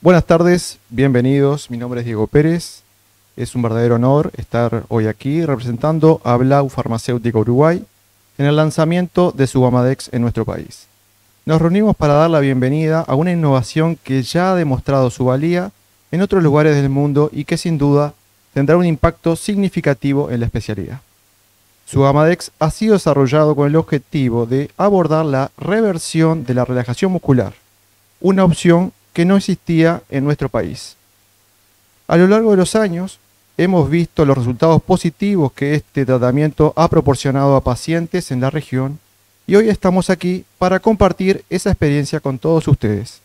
Buenas tardes, bienvenidos. Mi nombre es Diego Pérez. Es un verdadero honor estar hoy aquí representando a Blau Farmacéutica Uruguay en el lanzamiento de su Gamadex en nuestro país. Nos reunimos para dar la bienvenida a una innovación que ya ha demostrado su valía en otros lugares del mundo y que sin duda tendrá un impacto significativo en la especialidad. Su Gamadex ha sido desarrollado con el objetivo de abordar la reversión de la relajación muscular, una opción que no existía en nuestro país. A lo largo de los años, hemos visto los resultados positivos que este tratamiento ha proporcionado a pacientes en la región y hoy estamos aquí para compartir esa experiencia con todos ustedes.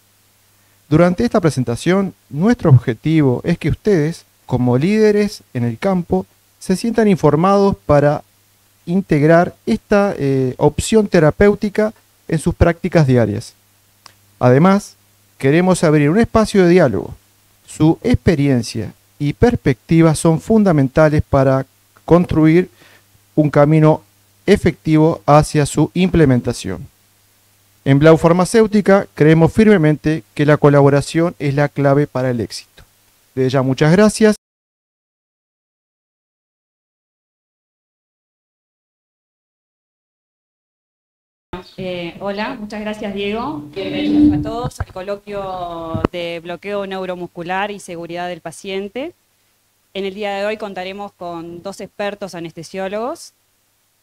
Durante esta presentación, nuestro objetivo es que ustedes, como líderes en el campo, se sientan informados para integrar esta opción terapéutica en sus prácticas diarias. Además, queremos abrir un espacio de diálogo. Su experiencia y perspectivas son fundamentales para construir un camino efectivo hacia su implementación. En Blau Farmacéutica creemos firmemente que la colaboración es la clave para el éxito. Desde ya, muchas gracias. Hola, muchas gracias Diego. Bienvenidos a todos al coloquio de bloqueo neuromuscular y seguridad del paciente. En el día de hoy contaremos con dos expertos anestesiólogos,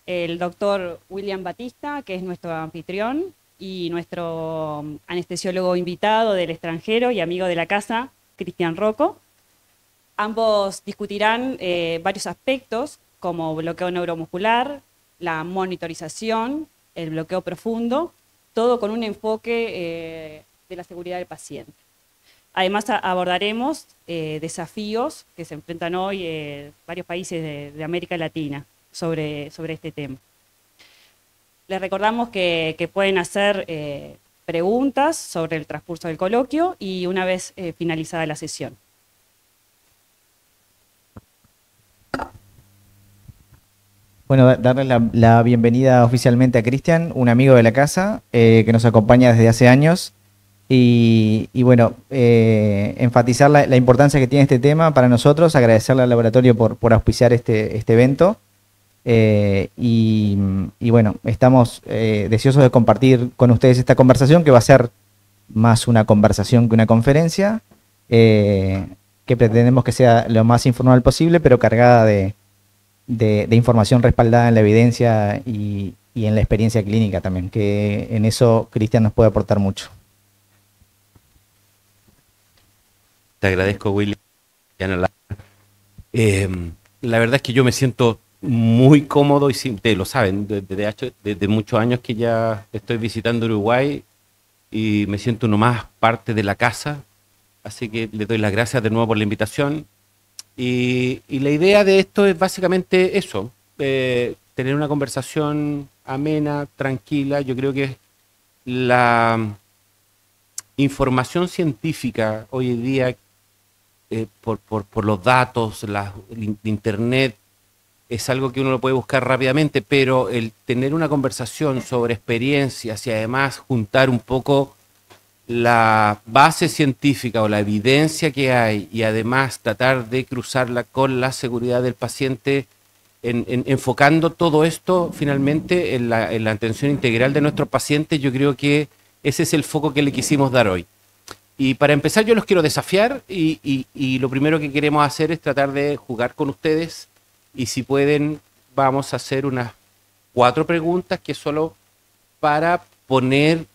el doctor William Batista, que es nuestro anfitrión, y nuestro anestesiólogo invitado del extranjero y amigo de la casa, Cristian Rocco. Ambos discutirán varios aspectos como bloqueo neuromuscular, la monitorización, el bloqueo profundo, todo con un enfoque de la seguridad del paciente. Además abordaremos desafíos que se enfrentan hoy varios países de América Latina sobre este tema. Les recordamos que pueden hacer preguntas sobre el transcurso del coloquio y una vez finalizada la sesión. Bueno, darle la bienvenida oficialmente a Cristian, un amigo de la casa que nos acompaña desde hace años. Y bueno, enfatizar la importancia que tiene este tema para nosotros, agradecerle al laboratorio por auspiciar este evento. Y bueno, estamos deseosos de compartir con ustedes esta conversación, que va a ser más una conversación que una conferencia, que pretendemos que sea lo más informal posible, pero cargada de información respaldada en la evidencia y en la experiencia clínica también, que en eso Cristian nos puede aportar mucho. Te agradezco, William. La verdad es que yo me siento muy cómodo y ustedes lo saben, desde muchos años que ya estoy visitando Uruguay y me siento nomás parte de la casa, así que le doy las gracias de nuevo por la invitación. Y la idea de esto es básicamente eso, tener una conversación amena, tranquila. Yo creo que la información científica hoy en día, por los datos, internet, es algo que uno lo puede buscar rápidamente, pero el tener una conversación sobre experiencias y además juntar un poco la base científica o la evidencia que hay y además tratar de cruzarla con la seguridad del paciente, enfocando todo esto finalmente en la atención integral de nuestros pacientes, yo creo que ese es el foco que le quisimos dar hoy. Y para empezar yo los quiero desafiar y lo primero que queremos hacer es tratar de jugar con ustedes y si pueden vamos a hacer unas 4 preguntas que es solo para poner,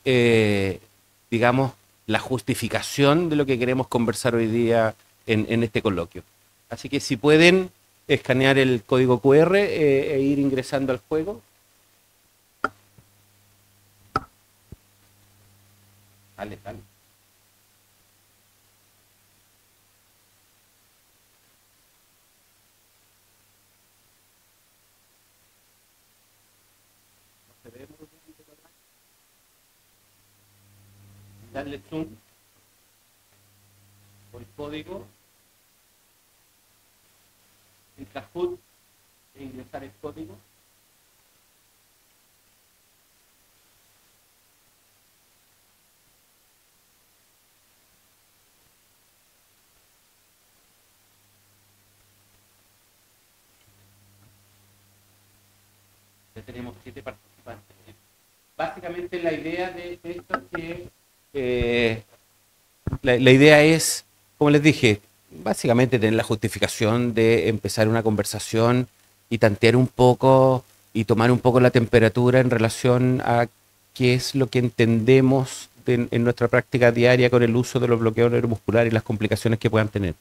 digamos, la justificación de lo que queremos conversar hoy día en este coloquio. Así que si pueden escanear el código QR e ir ingresando al juego. Dale. Darle zoom por el código, el Kahoot e ingresar el código. Ya tenemos 7 participantes. Básicamente la idea de esto es que la idea es, como les dije, básicamente tener la justificación de empezar una conversación y tantear un poco y tomar un poco la temperatura en relación a qué es lo que entendemos en nuestra práctica diaria con el uso de los bloqueos neuromusculares y las complicaciones que puedan tener.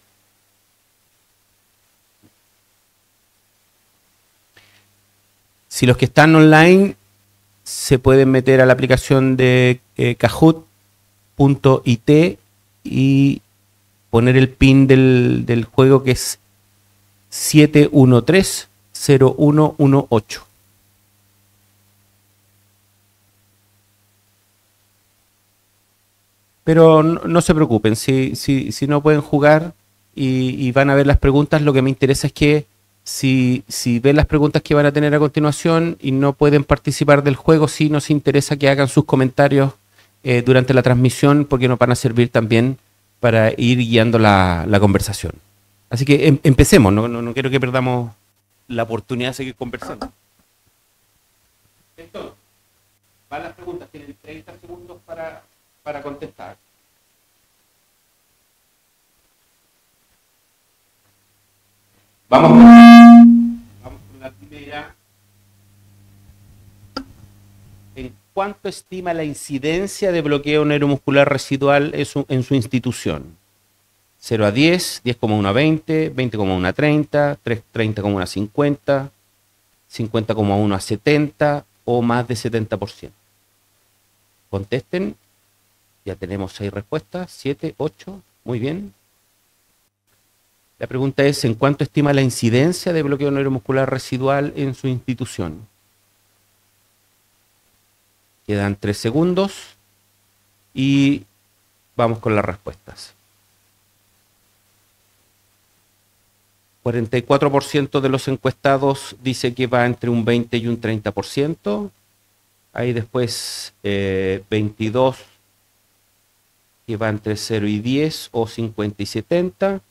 Si los que están online se pueden meter a la aplicación de kahoot.it y poner el pin del juego, que es 7130118. Pero no se preocupen, si no pueden jugar y van a ver las preguntas, lo que me interesa es que si ven las preguntas que van a tener a continuación y no pueden participar del juego, sí nos interesa que hagan sus comentarios durante la transmisión, porque nos van a servir también para ir guiando la conversación. Así que empecemos, no quiero que perdamos la oportunidad de seguir conversando. Entonces, van las preguntas, tienen 30 segundos para contestar. Vamos con la primera. ¿En cuánto estima la incidencia de bloqueo neuromuscular residual en su institución? 0 a 10, 10,1 a 20, 20,1 a 30, 30,1 a 50, 50,1 a 70 o más de 70%. Contesten. Ya tenemos 6 respuestas, 7, 8, muy bien. La pregunta es, ¿en cuánto estima la incidencia de bloqueo neuromuscular residual en su institución? Quedan 3 segundos y vamos con las respuestas. 44% de los encuestados dice que va entre un 20 y un 30%. Hay después 22 que va entre 0 y 10 o 50 y 70.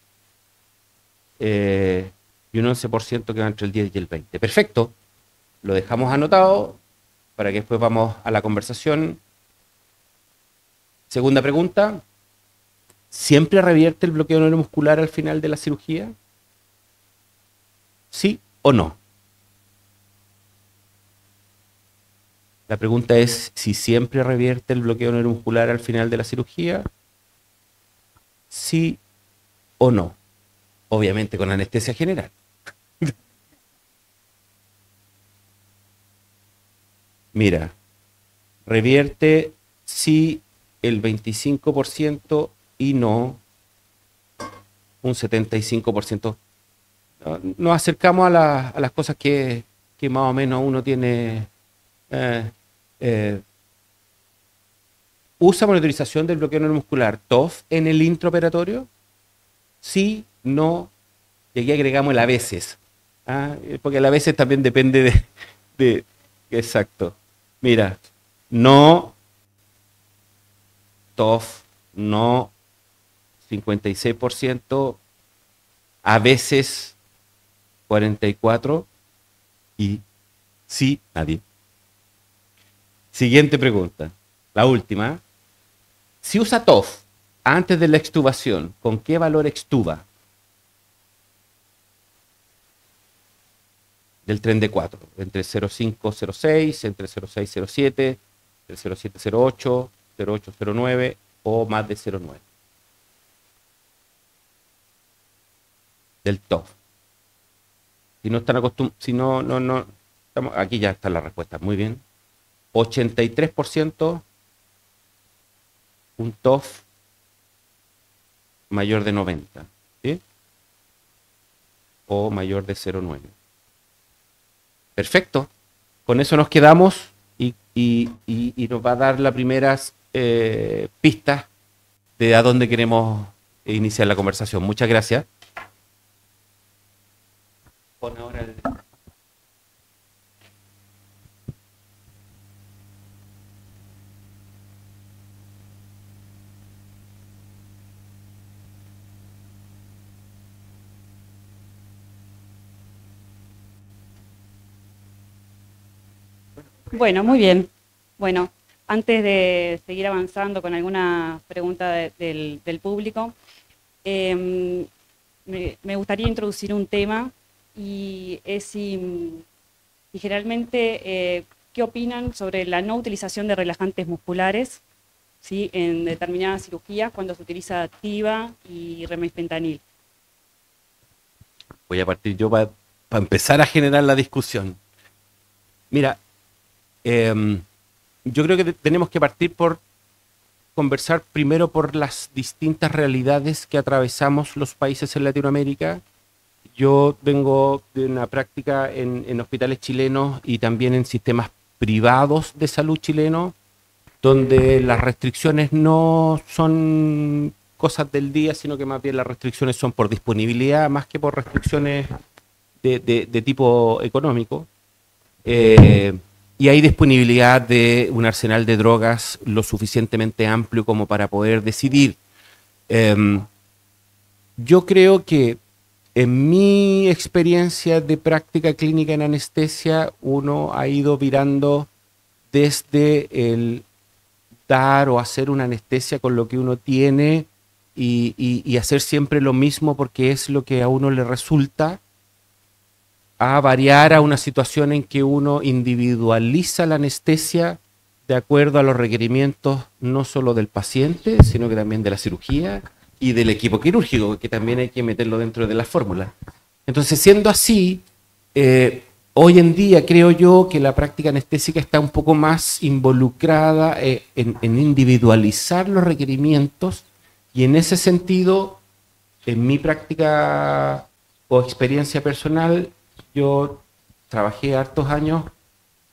Y un 11% que va entre el 10 y el 20. Perfecto. Lo dejamos anotado para que después vamos a la conversación. Segunda pregunta. ¿Siempre revierte el bloqueo neuromuscular al final de la cirugía? ¿Sí o no? La pregunta es si siempre revierte el bloqueo neuromuscular al final de la cirugía. ¿Sí o no? Obviamente con anestesia general. Mira, revierte sí el 25% y no un 75%. Nos acercamos a las cosas que más o menos uno tiene. ¿Usa monitorización del bloqueo neuromuscular TOF en el intraoperatorio? Sí, no, y aquí agregamos el a veces. Porque el a veces también depende de exacto. Mira, no, TOF, no, 56%, a veces 44% y sí, nadie. Siguiente pregunta, la última. Si usa TOF antes de la extubación, ¿con qué valor extuba? Del tren de 4, entre 0,506, entre 0,607, entre 0,708, 0,809 o más de 0,9. Del TOF. Si no están acostumbrados, si no, estamos, aquí ya está la respuesta, muy bien. 83% un TOF mayor de 90, ¿sí? O mayor de 0,9. Perfecto. Con eso nos quedamos y nos va a dar las primeras pistas de a dónde queremos iniciar la conversación. Muchas gracias. Pon ahora el... Bueno, muy bien. Bueno, antes de seguir avanzando con alguna pregunta del público, me gustaría introducir un tema y es si generalmente, ¿qué opinan sobre la no utilización de relajantes musculares, ¿sí?, en determinadas cirugías cuando se utiliza activa y remifentanil? Voy a partir yo para empezar a generar la discusión. Mira, yo creo que tenemos que partir por conversar primero por las distintas realidades que atravesamos los países en Latinoamérica. Yo vengo de una práctica en hospitales chilenos y también en sistemas privados de salud chilenos, donde las restricciones no son cosas del día, sino que más bien las restricciones son por disponibilidad más que por restricciones de tipo económico. Y hay disponibilidad de un arsenal de drogas lo suficientemente amplio como para poder decidir. Yo creo que en mi experiencia de práctica clínica en anestesia, uno ha ido virando desde el dar o hacer una anestesia con lo que uno tiene y hacer siempre lo mismo porque es lo que a uno le resulta, a variar a una situación en que uno individualiza la anestesia de acuerdo a los requerimientos no solo del paciente, sino que también de la cirugía y del equipo quirúrgico, que también hay que meterlo dentro de la fórmula. Entonces, siendo así, hoy en día creo yo que la práctica anestésica está un poco más involucrada en individualizar los requerimientos, y en ese sentido, en mi práctica o experiencia personal, yo trabajé hartos años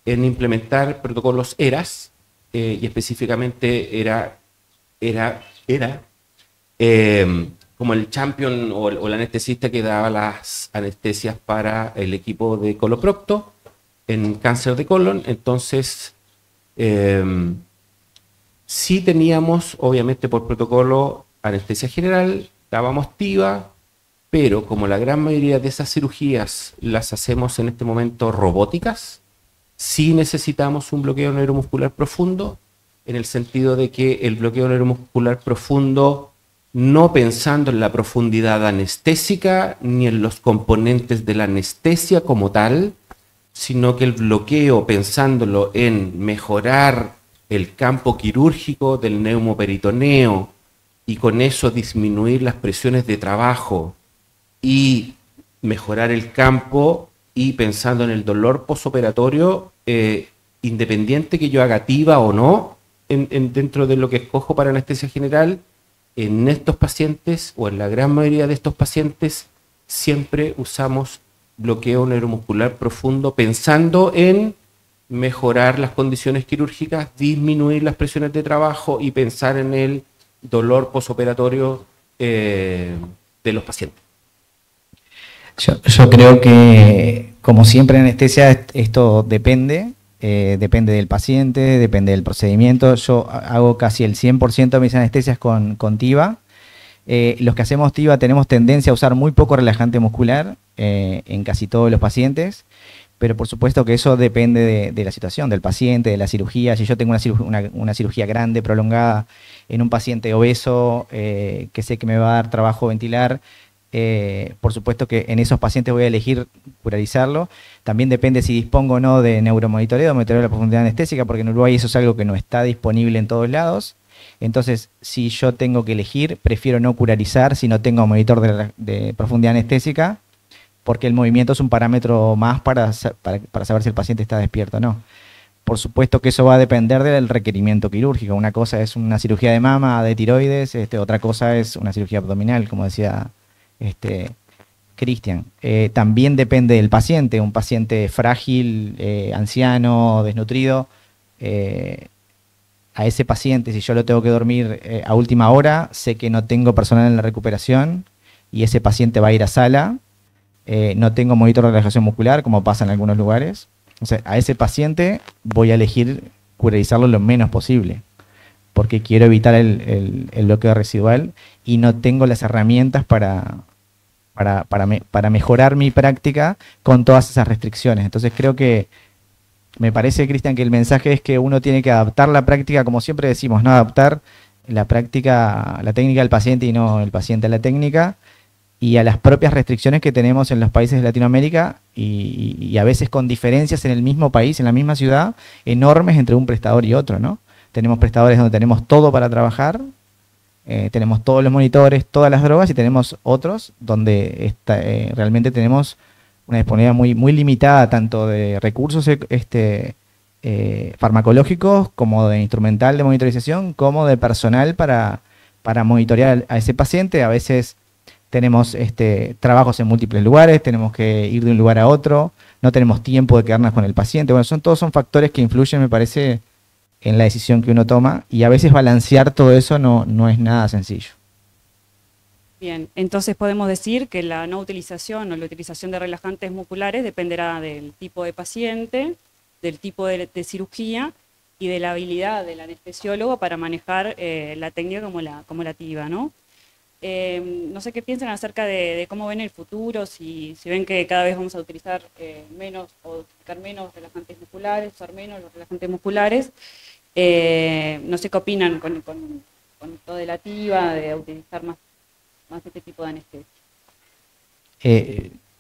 en implementar protocolos ERAS, y específicamente era como el champion o el anestesista que daba las anestesias para el equipo de coloprocto en cáncer de colon. Entonces, sí teníamos, obviamente por protocolo, anestesia general, dábamos TIVA, pero como la gran mayoría de esas cirugías las hacemos en este momento robóticas, sí necesitamos un bloqueo neuromuscular profundo, en el sentido de que el bloqueo neuromuscular profundo, no pensando en la profundidad anestésica ni en los componentes de la anestesia como tal, sino que el bloqueo pensándolo en mejorar el campo quirúrgico del neumoperitoneo y con eso disminuir las presiones de trabajo y mejorar el campo, y pensando en el dolor posoperatorio, independiente que yo haga TIVA o no, dentro de lo que escojo para anestesia general, en estos pacientes o en la gran mayoría de estos pacientes siempre usamos bloqueo neuromuscular profundo pensando en mejorar las condiciones quirúrgicas, disminuir las presiones de trabajo y pensar en el dolor posoperatorio de los pacientes. Yo creo que, como siempre en anestesia, esto depende del paciente, depende del procedimiento. Yo hago casi el 100% de mis anestesias con TIVA. Los que hacemos TIVA tenemos tendencia a usar muy poco relajante muscular en casi todos los pacientes, pero por supuesto que eso depende de la situación, del paciente, de la cirugía. Si yo tengo una cirugía grande, prolongada, en un paciente obeso, que sé que me va a dar trabajo ventilar, por supuesto que en esos pacientes voy a elegir curalizarlo. También depende si dispongo o no de neuromonitoreo, monitoreo de la profundidad anestésica, porque en Uruguay eso es algo que no está disponible en todos lados. Entonces, si yo tengo que elegir, prefiero no curalizar si no tengo monitor de profundidad anestésica, porque el movimiento es un parámetro más para saber si el paciente está despierto o no. Por supuesto que eso va a depender del requerimiento quirúrgico. Una cosa es una cirugía de mama, de tiroides, otra cosa es una cirugía abdominal, como decía Cristian. También depende del paciente. Un paciente frágil, anciano, desnutrido, a ese paciente, si yo lo tengo que dormir a última hora, sé que no tengo personal en la recuperación y ese paciente va a ir a sala. No tengo monitor de relajación muscular, como pasa en algunos lugares. O sea, a ese paciente voy a elegir curalizarlo lo menos posible, porque quiero evitar el bloqueo residual y no tengo las herramientas para mejorar mi práctica con todas esas restricciones. Entonces creo que Me parece, Cristian, que el mensaje es que uno tiene que adaptar la práctica, como siempre decimos, ¿no? Adaptar la práctica, la técnica al paciente y no el paciente a la técnica, y a las propias restricciones que tenemos en los países de Latinoamérica y a veces con diferencias en el mismo país, en la misma ciudad, enormes entre un prestador y otro, ¿no? Tenemos prestadores donde tenemos todo para trabajar, tenemos todos los monitores, todas las drogas, y tenemos otros donde realmente tenemos una disponibilidad muy limitada, tanto de recursos farmacológicos, como de instrumental de monitorización, como de personal para monitorear a ese paciente. A veces tenemos trabajos en múltiples lugares, tenemos que ir de un lugar a otro, no tenemos tiempo de quedarnos con el paciente. Bueno, todos son factores que influyen, me parece, en la decisión que uno toma, y a veces balancear todo eso no es nada sencillo. Bien, entonces podemos decir que la no utilización o la utilización de relajantes musculares dependerá del tipo de paciente, del tipo de cirugía y de la habilidad del anestesiólogo para manejar la técnica como la TIVA, ¿no? No sé qué piensan acerca de cómo ven el futuro, si ven que cada vez vamos a utilizar menos o utilizar menos relajantes musculares, usar menos los relajantes musculares. No sé qué opinan con esto de la TIVA, de utilizar más este tipo de anestesia.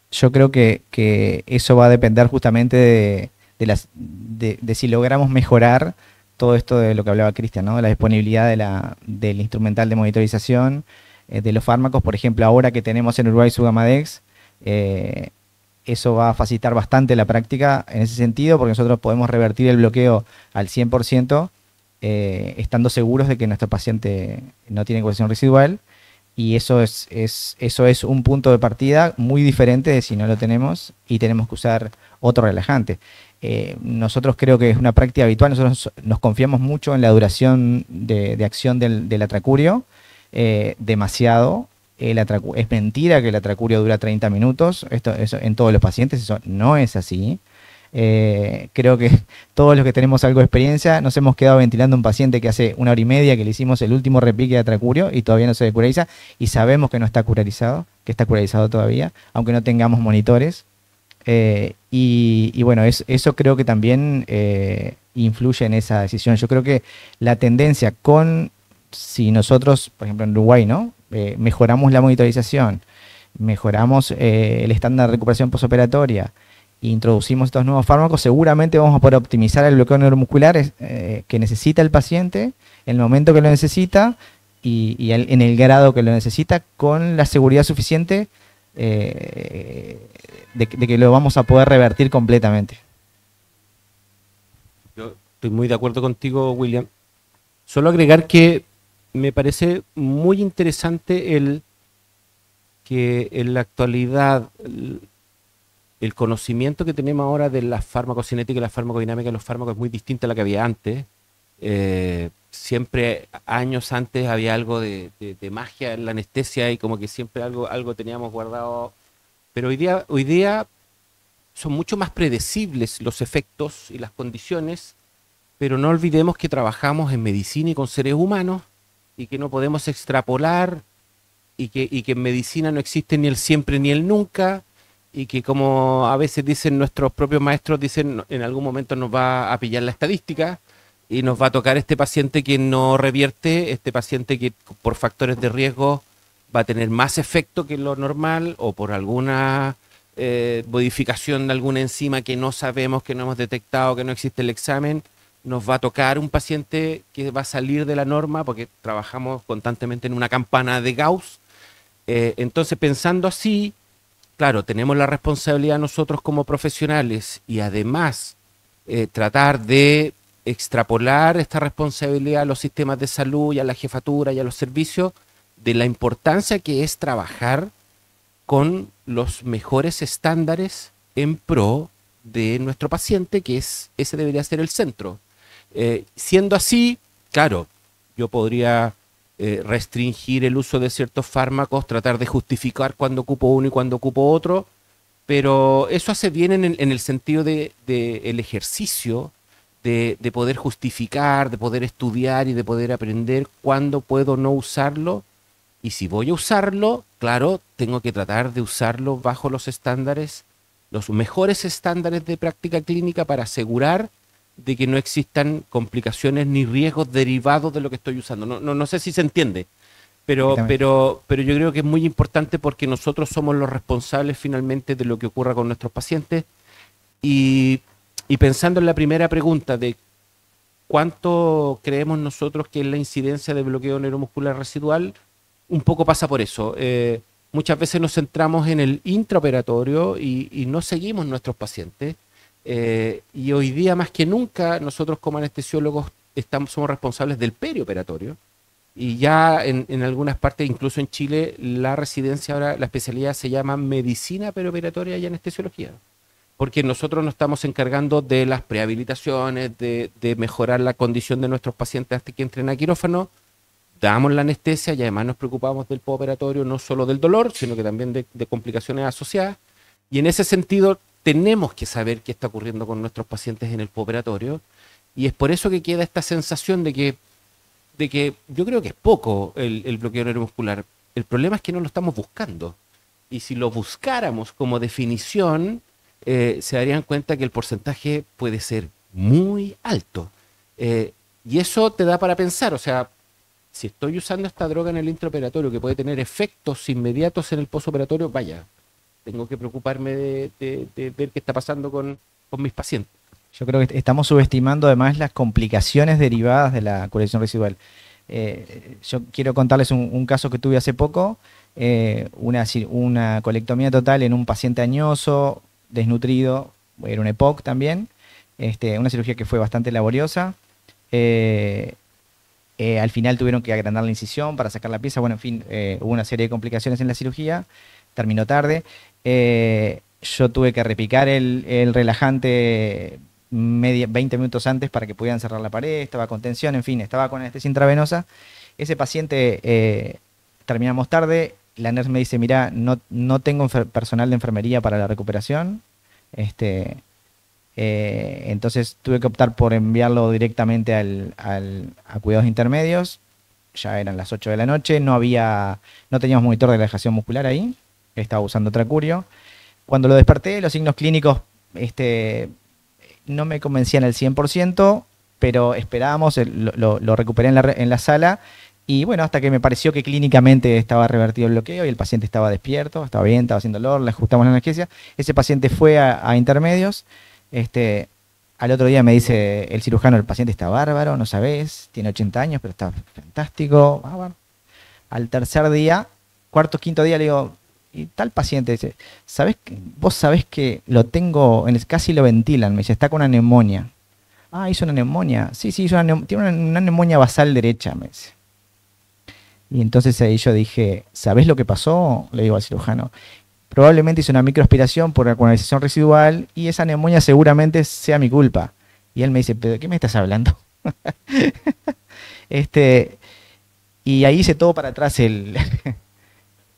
Yo creo que eso va a depender justamente de si logramos mejorar todo esto de lo que hablaba Cristian, ¿no? La disponibilidad del instrumental de monitorización, de los fármacos. Por ejemplo, ahora que tenemos en Uruguay Sugamadex, eso va a facilitar bastante la práctica en ese sentido, porque nosotros podemos revertir el bloqueo al 100%, estando seguros de que nuestro paciente no tiene coagulación residual. Y eso es un punto de partida muy diferente de si no lo tenemos y tenemos que usar otro relajante. Nosotros creo que es una práctica habitual, nosotros nos confiamos mucho en la duración de acción del atracurio, demasiado. Es mentira que el atracurio dura 30 minutos, eso en todos los pacientes, eso no es así. Creo que todos los que tenemos algo de experiencia nos hemos quedado ventilando a un paciente que hace 1 hora y media que le hicimos el último repique de atracurio y todavía no se curariza, y sabemos que no está curarizado, que está curarizado todavía, aunque no tengamos monitores. Y bueno, eso creo que también influye en esa decisión. Yo creo que la tendencia si nosotros, por ejemplo en Uruguay, ¿no? Mejoramos la monitorización, mejoramos el estándar de recuperación posoperatoria, introducimos estos nuevos fármacos, seguramente vamos a poder optimizar el bloqueo neuromuscular que necesita el paciente, en el momento que lo necesita y en el grado que lo necesita, con la seguridad suficiente de que lo vamos a poder revertir completamente. Yo estoy muy de acuerdo contigo, William. Solo agregar que me parece muy interesante que en la actualidad el conocimiento que tenemos ahora de la farmacocinética y la farmacodinámica de los fármacos es muy distinta a la que había antes. Siempre, años antes, había algo de magia en la anestesia y como que siempre algo teníamos guardado. Pero hoy día son mucho más predecibles los efectos y las condiciones, pero no olvidemos que trabajamos en medicina y con seres humanos y que no podemos extrapolar y que en medicina no existe ni el siempre ni el nunca. Y que, como a veces dicen nuestros propios maestros, dicen en algún momento nos va a pillar la estadística y nos va a tocar este paciente que no revierte, este paciente que por factores de riesgo va a tener más efecto que lo normal o por alguna modificación de alguna enzima que no sabemos, que no hemos detectado, que no existe el examen. Nos va a tocar un paciente que va a salir de la norma porque trabajamos constantemente en una campana de Gauss. Entonces, pensando así, claro, tenemos la responsabilidad nosotros como profesionales y además tratar de extrapolar esta responsabilidad a los sistemas de salud y a la jefatura y a los servicios de la importancia que es trabajar con los mejores estándares en pro de nuestro paciente, que ese debería ser el centro. Siendo así, claro, yo podría restringir el uso de ciertos fármacos, tratar de justificar cuándo ocupo uno y cuándo ocupo otro, pero eso hace bien en el sentido de el ejercicio, de poder justificar, de poder estudiar y de poder aprender cuándo puedo no usarlo, y si voy a usarlo, claro, tengo que tratar de usarlo bajo los estándares los mejores estándares de práctica clínica para asegurar de que no existan complicaciones ni riesgos derivados de lo que estoy usando. No sé si se entiende, pero yo creo que es muy importante porque nosotros somos los responsables finalmente de lo que ocurra con nuestros pacientes. Y pensando en la primera pregunta de cuánto creemos nosotros que es la incidencia de bloqueo neuromuscular residual, un poco pasa por eso. Muchas veces nos centramos en el intraoperatorio y no seguimos nuestros pacientes. Y hoy día más que nunca nosotros como anestesiólogos somos responsables del perioperatorio. Y ya en algunas partes, incluso en Chile, la residencia ahora, la especialidad se llama medicina perioperatoria y anestesiología. Porque nosotros nos estamos encargando de las prehabilitaciones, de mejorar la condición de nuestros pacientes hasta que entren a quirófano, damos la anestesia y además nos preocupamos del postoperatorio, no solo del dolor, sino que también de complicaciones asociadas. Y en ese sentido tenemos que saber qué está ocurriendo con nuestros pacientes en el postoperatorio, y es por eso que queda esta sensación de que yo creo que es poco el bloqueo neuromuscular. El problema es que no lo estamos buscando. Y si lo buscáramos como definición, se darían cuenta que el porcentaje puede ser muy alto. Y eso te da para pensar, o sea, si estoy usando esta droga en el intraoperatorio que puede tener efectos inmediatos en el postoperatorio, vaya, tengo que preocuparme de ver qué está pasando con mis pacientes. Yo creo que estamos subestimando además las complicaciones derivadas de la coagulación residual. Yo quiero contarles un caso que tuve hace poco, una colectomía total en un paciente añoso, desnutrido, era un EPOC también, una cirugía que fue bastante laboriosa. Al final tuvieron que agrandar la incisión para sacar la pieza. Bueno, en fin, hubo una serie de complicaciones en la cirugía, terminó tarde. Yo tuve que repicar el relajante 20 minutos antes para que pudieran cerrar la pared, estaba con tensión, en fin, estaba con anestesia intravenosa. Ese paciente terminamos tarde, la nurse me dice, mirá, no tengo personal de enfermería para la recuperación, entonces tuve que optar por enviarlo directamente a cuidados intermedios. Ya eran las 8 de la noche, no teníamos monitor de relajación muscular ahí, estaba usando Tracurio. Cuando lo desperté, los signos clínicos no me convencían al 100%, pero esperábamos, lo recuperé en la sala, y bueno, hasta que me pareció que clínicamente estaba revertido el bloqueo y el paciente estaba despierto, estaba bien, estaba sin dolor, le ajustamos la analgesia. Ese paciente fue a intermedios. Al otro día me dice el cirujano, el paciente está bárbaro, no sabés, tiene 80 años, pero está fantástico. Bueno. Al tercer día, quinto día, le digo, y tal paciente dice, vos sabés que lo tengo, casi lo ventilan, me dice, está con una neumonía. Ah, hizo una neumonía. Sí, tiene una neumonía basal derecha, me dice. Y entonces ahí yo dije, ¿sabés lo que pasó? Le digo al cirujano. Probablemente hizo una microaspiración por coagulación residual y esa neumonía seguramente sea mi culpa. Y él me dice, ¿pero de qué me estás hablando? Y ahí hice todo para atrás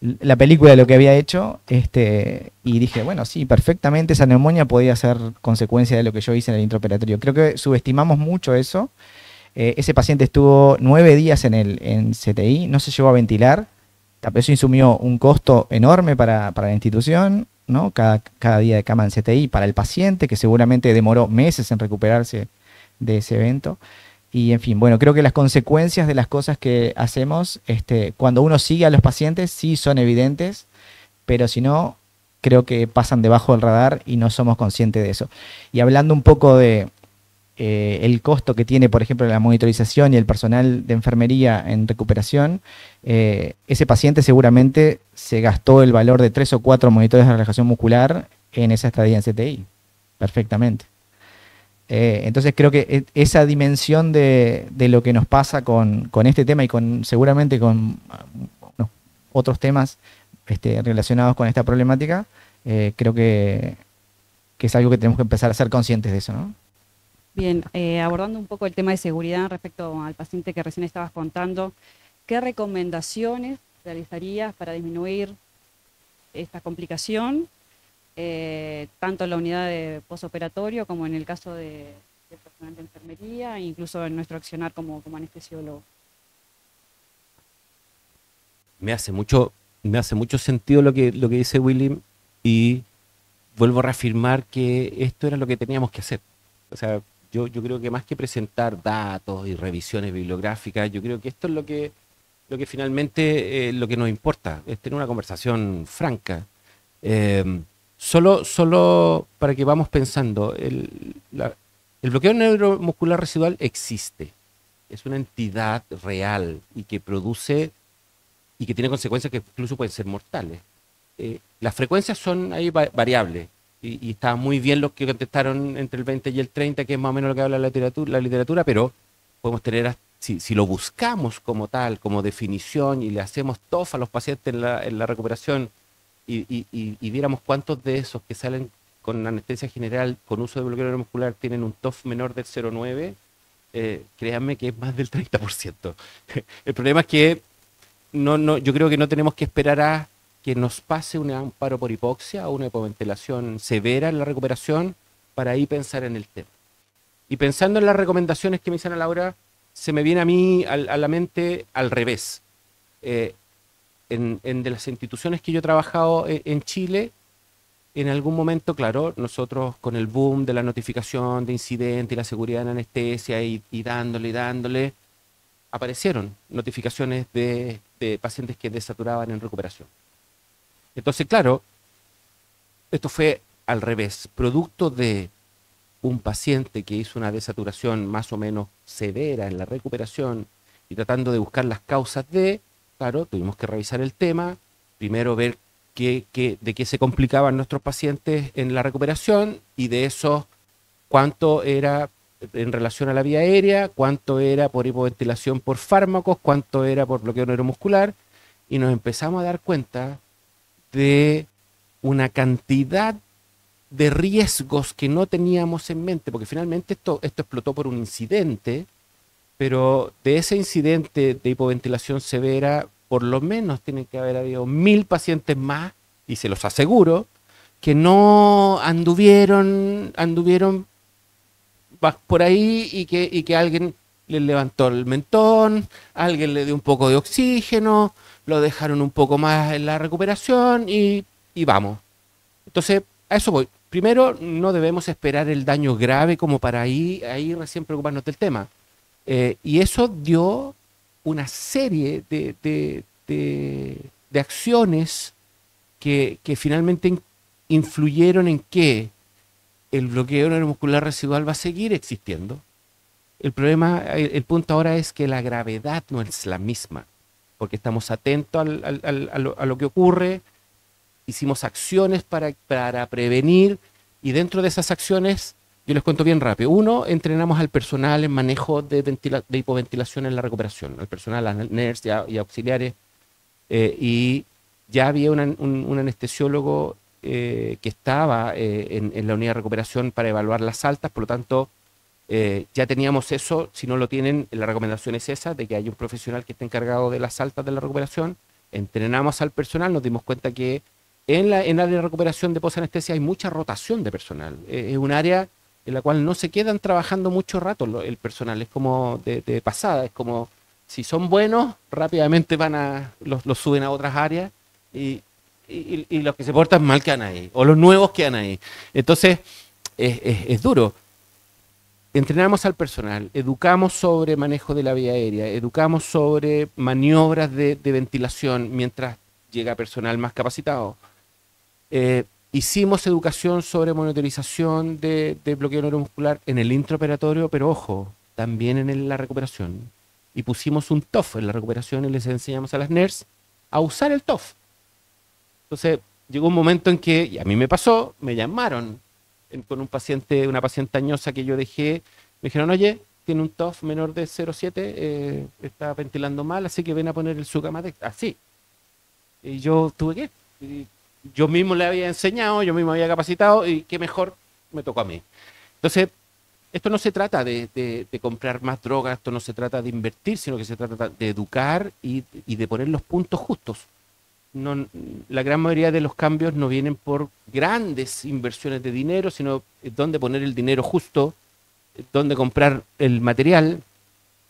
la película de lo que había hecho, y dije, bueno, sí, perfectamente esa neumonía podía ser consecuencia de lo que yo hice en el intraoperatorio. Creo que subestimamos mucho eso. Ese paciente estuvo 9 días en CTI, no se llegó a ventilar. Eso insumió un costo enorme para la institución, ¿no? Cada día de cama en CTI para el paciente, que seguramente demoró meses en recuperarse de ese evento. Y en fin, bueno, creo que las consecuencias de las cosas que hacemos, cuando uno sigue a los pacientes, sí son evidentes, pero si no, creo que pasan debajo del radar y no somos conscientes de eso. Y hablando un poco de el costo que tiene, por ejemplo, la monitorización y el personal de enfermería en recuperación, ese paciente seguramente se gastó el valor de 3 o 4 monitores de relajación muscular en esa estadía en CTI, perfectamente. Entonces creo que esa dimensión de lo que nos pasa con este tema y seguramente con otros temas relacionados con esta problemática, creo que es algo que tenemos que empezar a ser conscientes de eso, ¿no? Bien, abordando un poco el tema de seguridad respecto al paciente que recién estabas contando, ¿qué recomendaciones realizarías para disminuir esta complicación, tanto en la unidad de postoperatorio como en el caso del personal de enfermería, e incluso en nuestro accionar como anestesiólogo? Me hace mucho sentido lo que dice William, y vuelvo a reafirmar que esto era lo que teníamos que hacer. O sea, yo creo que más que presentar datos y revisiones bibliográficas, yo creo que esto es lo que finalmente lo que nos importa, es tener una conversación franca. Solo para que vamos pensando, el bloqueo neuromuscular residual existe, es una entidad real y que produce y que tiene consecuencias que incluso pueden ser mortales. Las frecuencias son ahí variables y está muy bien los que contestaron entre el 20 y el 30, que es más o menos lo que habla la literatura, pero podemos tener, si lo buscamos como tal, como definición y le hacemos TOF a los pacientes en la recuperación y viéramos cuántos de esos que salen con anestesia general con uso de bloqueo neuromuscular tienen un TOF menor del 0,9, créanme que es más del 30%. El problema es que yo creo que no tenemos que esperar a que nos pase un paro por hipoxia o una hipoventilación severa en la recuperación para ahí pensar en el tema. Y pensando en las recomendaciones que me dicen a Laura, se me viene a mí a la mente al revés. De las instituciones que yo he trabajado en Chile, en algún momento, claro, nosotros con el boom de la notificación de incidente y la seguridad en anestesia y dándole, aparecieron notificaciones de pacientes que desaturaban en recuperación. Entonces, claro, esto fue al revés, producto de un paciente que hizo una desaturación más o menos severa en la recuperación y tratando de buscar las causas claro, tuvimos que revisar el tema, primero ver de qué se complicaban nuestros pacientes en la recuperación y de eso cuánto era en relación a la vía aérea, cuánto era por hipoventilación por fármacos, cuánto era por bloqueo neuromuscular, y nos empezamos a dar cuenta de una cantidad de riesgos que no teníamos en mente, porque finalmente esto explotó por un incidente, pero de ese incidente de hipoventilación severa, por lo menos tienen que haber habido 1000 pacientes más, y se los aseguro, que no anduvieron por ahí y que alguien le levantó el mentón, alguien le dio un poco de oxígeno, lo dejaron un poco más en la recuperación y vamos. Entonces, a eso voy. Primero, no debemos esperar el daño grave como para ahí recién preocuparnos del tema. Y eso dio una serie de acciones que finalmente influyeron en que el bloqueo neuromuscular residual va a seguir existiendo. El problema, el punto ahora es que la gravedad no es la misma, porque estamos atentos a lo que ocurre, hicimos acciones para prevenir, y dentro de esas acciones, yo les cuento bien rápido. Uno, entrenamos al personal en manejo de hipoventilación en la recuperación, al personal, a NERS y auxiliares, y ya había un anestesiólogo que estaba en la unidad de recuperación para evaluar las altas, por lo tanto, ya teníamos eso. Si no lo tienen, la recomendación es esa, de que hay un profesional que esté encargado de las altas de la recuperación. Entrenamos al personal, nos dimos cuenta que en el área de recuperación de posanestesia hay mucha rotación de personal. Es un área en la cual no se quedan trabajando mucho rato el personal, es como de pasada, es como si son buenos, rápidamente los suben a otras áreas y los que se portan mal quedan ahí, o los nuevos quedan ahí. Entonces, es duro. Entrenamos al personal, educamos sobre manejo de la vía aérea, educamos sobre maniobras de ventilación mientras llega personal más capacitado. Hicimos educación sobre monitorización de bloqueo neuromuscular en el intraoperatorio, pero ojo, también en la recuperación. Y pusimos un TOF en la recuperación y les enseñamos a las NERS a usar el TOF. Entonces, llegó un momento en que, y a mí me pasó, me llamaron con una paciente añosa que yo dejé, me dijeron, oye, tiene un TOF menor de 0,7, está ventilando mal, así que ven a poner el Sugammadex. Así. Y yo tuve que ir. Yo mismo le había enseñado, yo mismo había capacitado, y qué mejor me tocó a mí. Entonces, esto no se trata de comprar más drogas, esto no se trata de invertir, sino que se trata de educar y de poner los puntos justos. No, la gran mayoría de los cambios no vienen por grandes inversiones de dinero, sino dónde poner el dinero justo, dónde comprar el material.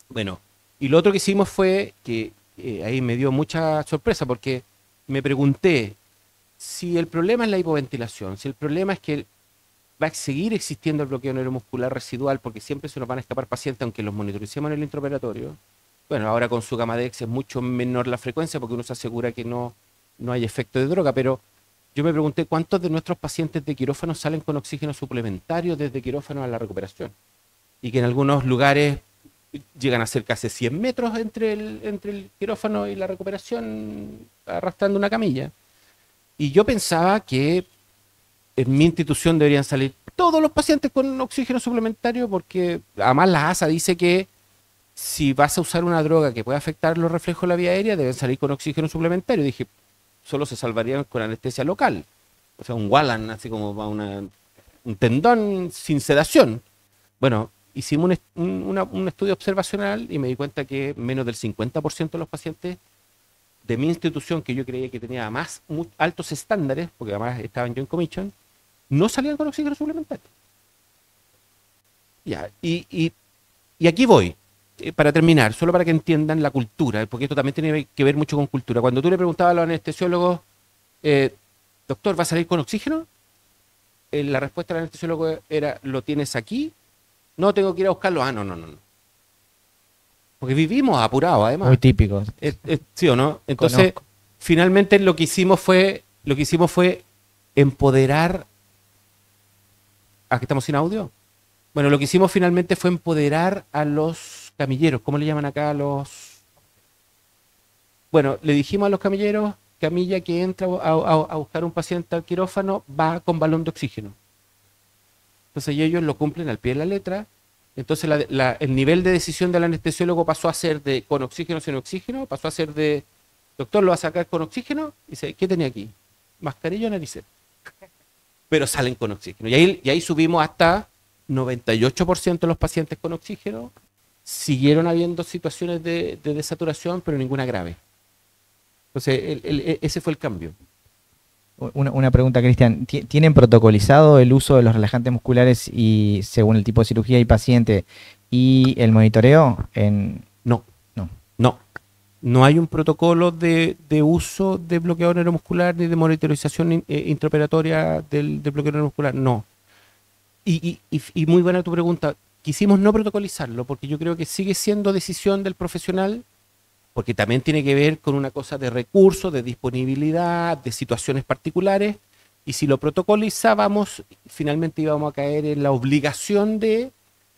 Bueno, y lo otro que hicimos fue que ahí me dio mucha sorpresa, porque me pregunté, si el problema es la hipoventilación, si el problema es que va a seguir existiendo el bloqueo neuromuscular residual porque siempre se nos van a escapar pacientes aunque los monitoricemos en el intraoperatorio, bueno, ahora con su Gamadex es mucho menor la frecuencia porque uno se asegura que no hay efecto de droga, pero yo me pregunté cuántos de nuestros pacientes de quirófano salen con oxígeno suplementario desde quirófano a la recuperación. Y que en algunos lugares llegan a ser casi 100 metros entre el quirófano y la recuperación arrastrando una camilla. Y yo pensaba que en mi institución deberían salir todos los pacientes con oxígeno suplementario porque además la ASA dice que si vas a usar una droga que puede afectar los reflejos de la vía aérea, deben salir con oxígeno suplementario. Dije, solo se salvarían con anestesia local. O sea, un Wallan, así como un tendón sin sedación. Bueno, hicimos un estudio observacional y me di cuenta que menos del 50% de los pacientes de mi institución, que yo creía que tenía más altos estándares, porque además estaban yo en commission, no salían con oxígeno suplementario. Ya, y aquí voy. Para terminar, solo para que entiendan la cultura, porque esto también tiene que ver mucho con cultura. Cuando tú le preguntabas a los anestesiólogos, doctor, ¿va a salir con oxígeno? La respuesta del anestesiólogo era, ¿lo tienes aquí? No, tengo que ir a buscarlo. Ah, no. Porque vivimos apurados, además. Muy típico. ¿Sí o no? Entonces, Conozco. finalmente lo que hicimos fue empoderar. ¿Aquí estamos sin audio? Bueno, lo que hicimos finalmente fue empoderar a los camilleros. ¿Cómo le llaman acá a los? Bueno, le dijimos a los camilleros, camilla que entra a buscar un paciente al quirófano va con balón de oxígeno. Entonces y ellos lo cumplen al pie de la letra. Entonces el nivel de decisión del anestesiólogo pasó a ser de con oxígeno, sin oxígeno, pasó a ser de, doctor, ¿lo va a sacar con oxígeno? Y dice, ¿qué tenía aquí? Mascarilla o naricera. Pero salen con oxígeno. Y ahí subimos hasta 98% de los pacientes con oxígeno. Siguieron habiendo situaciones de desaturación, pero ninguna grave. Entonces, ese fue el cambio. Una pregunta, Cristian. ¿Tienen protocolizado el uso de los relajantes musculares y según el tipo de cirugía y paciente y el monitoreo? No. No hay un protocolo de uso de bloqueador neuromuscular ni de monitorización intraoperatoria del bloqueador neuromuscular. No. Y muy buena tu pregunta. Quisimos no protocolizarlo porque yo creo que sigue siendo decisión del profesional, porque también tiene que ver con una cosa de recursos, de disponibilidad, de situaciones particulares, y si lo protocolizábamos, finalmente íbamos a caer en la obligación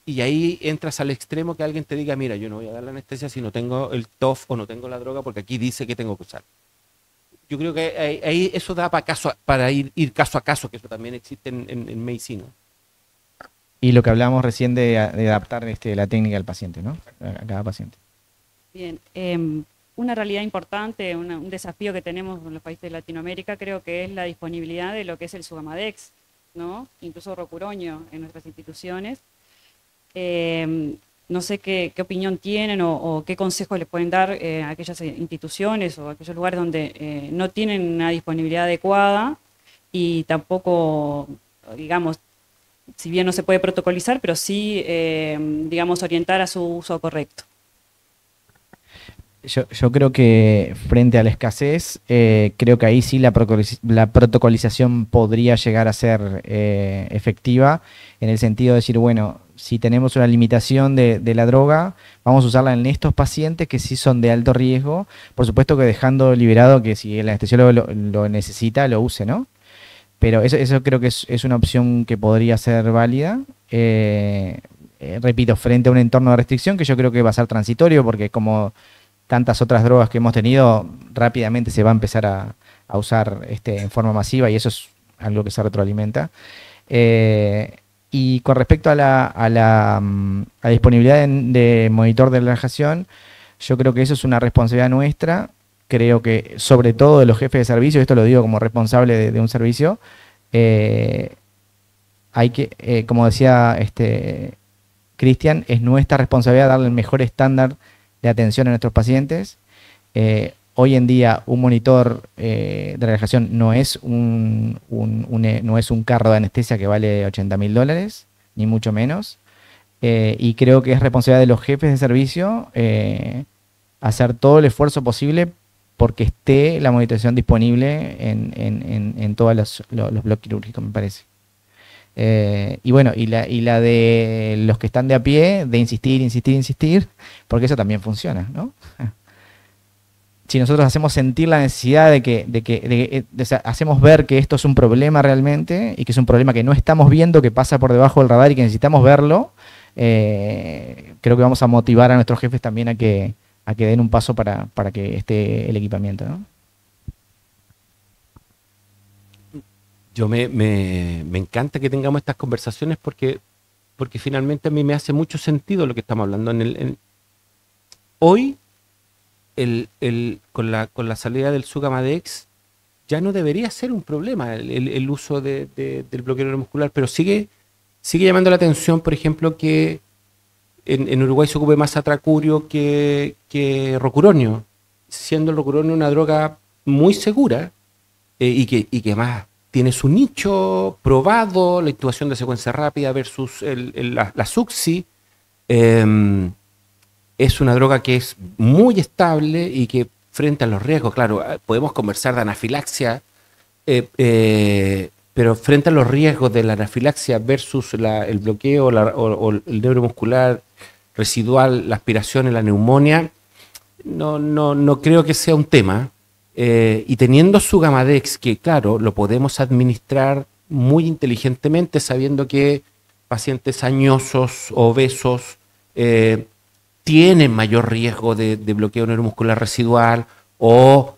y ahí entras al extremo que alguien te diga, mira, yo no voy a dar la anestesia si no tengo el TOF o no tengo la droga, porque aquí dice que tengo que usar. Yo creo que ahí eso da para ir caso a caso, que eso también existe en medicina. Y lo que hablábamos recién de adaptar la técnica al paciente, ¿no? A cada paciente. Bien, una realidad importante, un desafío que tenemos en los países de Latinoamérica creo que es la disponibilidad de lo que es el Sugamadex, ¿no? Incluso Rocuroño en nuestras instituciones. No sé qué opinión tienen o qué consejos les pueden dar a aquellas instituciones o a aquellos lugares donde no tienen una disponibilidad adecuada y tampoco, digamos, si bien no se puede protocolizar, pero sí, digamos, orientar a su uso correcto. Yo creo que frente a la escasez, creo que ahí sí la protocolización podría llegar a ser efectiva, en el sentido de decir, bueno, si tenemos una limitación de la droga, vamos a usarla en estos pacientes que sí son de alto riesgo, por supuesto que dejando liberado que si el anestesiólogo lo necesita, lo use, ¿no? Pero eso creo que es una opción que podría ser válida. Repito, frente a un entorno de restricción que yo creo que va a ser transitorio, porque como tantas otras drogas que hemos tenido, rápidamente se va a empezar a usar en forma masiva y eso es algo que se retroalimenta. Y con respecto a la disponibilidad de monitor de relajación, yo creo que eso es una responsabilidad nuestra. Creo que sobre todo de los jefes de servicio, esto lo digo como responsable de un servicio, hay que, como decía Cristian, es nuestra responsabilidad darle el mejor estándar de atención a nuestros pacientes. Hoy en día un monitor de relajación no es un carro de anestesia que vale $80.000, ni mucho menos. Y creo que es responsabilidad de los jefes de servicio hacer todo el esfuerzo posible porque esté la monitorización disponible en todos los bloques quirúrgicos, me parece. Y bueno, y la de los que están de a pie, de insistir, porque eso también funciona, ¿no? Si nosotros hacemos sentir la necesidad o sea, hacemos ver que esto es un problema realmente, y que es un problema que no estamos viendo, que pasa por debajo del radar y que necesitamos verlo, creo que vamos a motivar a nuestros jefes también a que den un paso para que esté el equipamiento, ¿no? Yo me encanta que tengamos estas conversaciones porque finalmente a mí me hace mucho sentido lo que estamos hablando. Hoy, con la salida del Sugamadex, ya no debería ser un problema el uso del bloqueo neuromuscular, pero sigue llamando la atención, por ejemplo, que en Uruguay se ocupe más atracurio que rocuronio, siendo el rocuronio una droga muy segura y que más tiene su nicho probado, la intubación de secuencia rápida versus la Suxi. Es una droga que es muy estable y que frente a los riesgos, claro, podemos conversar de anafilaxia, pero frente a los riesgos de la anafilaxia versus el bloqueo o el neuromuscular residual, la aspiración, la neumonía, no creo que sea un tema. Y teniendo Sugamadex, que claro, lo podemos administrar muy inteligentemente, sabiendo que pacientes añosos, obesos, tienen mayor riesgo de bloqueo neuromuscular residual, o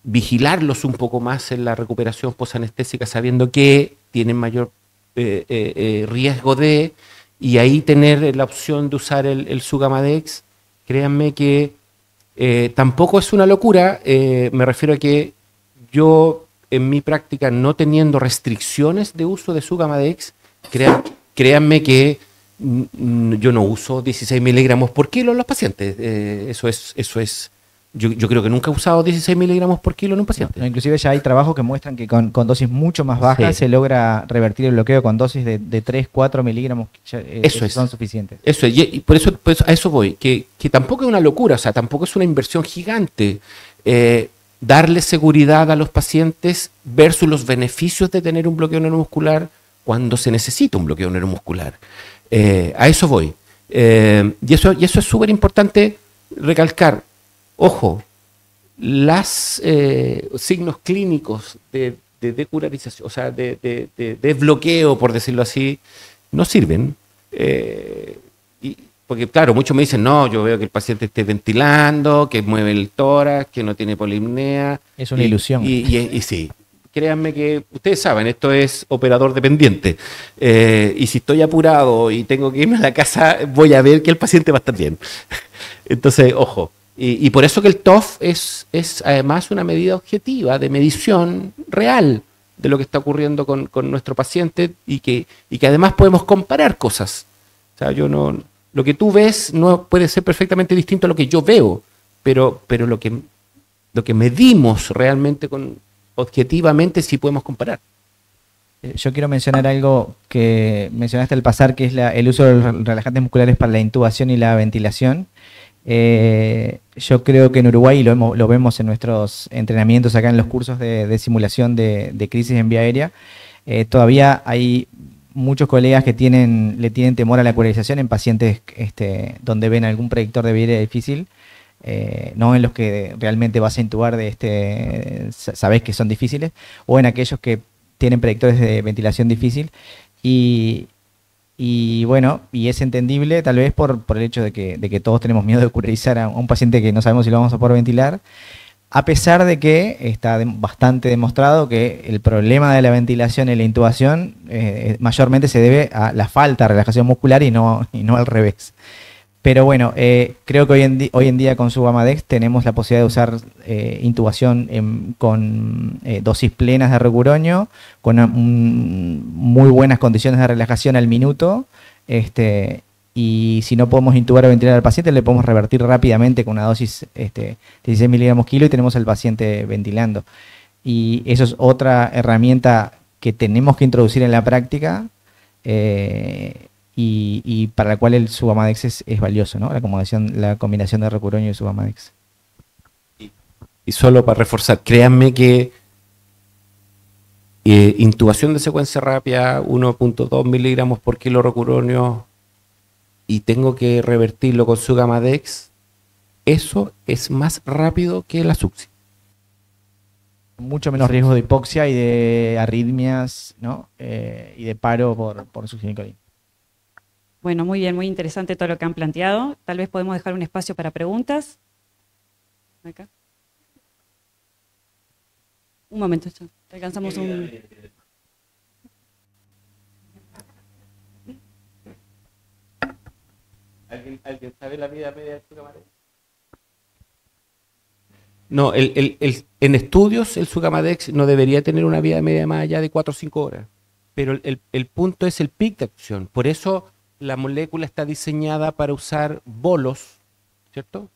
vigilarlos un poco más en la recuperación posanestésica, sabiendo que tienen mayor riesgo y ahí tener la opción de usar el Sugamadex. Créanme que tampoco es una locura. Me refiero a que yo en mi práctica, no teniendo restricciones de uso de Sugamadex, créanme que yo no uso 16 miligramos por kilo en los pacientes. Eso es. Yo creo que nunca he usado 16 miligramos por kilo en un paciente. No, inclusive ya hay trabajos que muestran que con dosis mucho más bajas se logra revertir el bloqueo con dosis de 3, 4 miligramos, son suficientes. Eso es, y por eso a eso voy, que tampoco es una locura, o sea, tampoco es una inversión gigante. Darle seguridad a los pacientes versus los beneficios de tener un bloqueo neuromuscular cuando se necesita un bloqueo neuromuscular. A eso voy. Y eso es súper importante recalcar. Ojo, los signos clínicos de decurarización, o sea, de bloqueo, por decirlo así, no sirven. Porque, claro, muchos me dicen, no, yo veo que el paciente esté ventilando, que mueve el tórax, que no tiene polipnea. Es una ilusión. Y sí, créanme que ustedes saben, esto es operador dependiente. Y si estoy apurado y tengo que irme a la casa, voy a ver que el paciente va a estar bien. Entonces, ojo. Y por eso que el TOF es además una medida objetiva, de medición real de lo que está ocurriendo con nuestro paciente y que además podemos comparar cosas. O sea, lo que tú ves no puede ser perfectamente distinto a lo que yo veo, pero lo que medimos realmente objetivamente sí podemos comparar. Yo quiero mencionar algo que mencionaste al pasar, que es el uso de los relajantes musculares para la intubación y la ventilación. Yo creo que en Uruguay, y lo vemos en nuestros entrenamientos acá en los cursos de simulación de crisis en vía aérea, todavía hay muchos colegas que le tienen temor a la curarización en pacientes donde ven algún predictor de vía aérea difícil, no en los que realmente vas a intubar sabés que son difíciles, o en aquellos que tienen predictores de ventilación difícil. Y bueno, y es entendible tal vez por el hecho de que todos tenemos miedo de curarizar a un paciente que no sabemos si lo vamos a poder ventilar, a pesar de que está bastante demostrado que el problema de la ventilación y la intubación mayormente se debe a la falta de relajación muscular y no al revés. Pero bueno, creo que hoy en día con Sugamadex tenemos la posibilidad de usar intubación con dosis plenas de rocuronio, con muy buenas condiciones de relajación al minuto, y si no podemos intubar o ventilar al paciente, le podemos revertir rápidamente con una dosis 16 miligramos kilo y tenemos al paciente ventilando. Y eso es otra herramienta que tenemos que introducir en la práctica, y para la cual el Sugamadex es valioso, ¿no? La combinación de rocuronio y Sugamadex. Y solo para reforzar, créanme que intubación de secuencia rápida, 1.2 miligramos por kilo rocuronio, y tengo que revertirlo con su Gamadex, eso es más rápido que la succi. Mucho menos riesgo de hipoxia y de arritmias, ¿no? Y de paro por succinilcolina. Bueno, muy bien, muy interesante todo lo que han planteado. Tal vez podemos dejar un espacio para preguntas. Acá. Un momento, ya. Alcanzamos un... ¿Alguien sabe la vida media del Sugamadex? No, en estudios el Sugamadex no debería tener una vida media más allá de 4 o 5 horas. Pero el punto es el pic de acción. Por eso la molécula está diseñada para usar bolos, ¿cierto?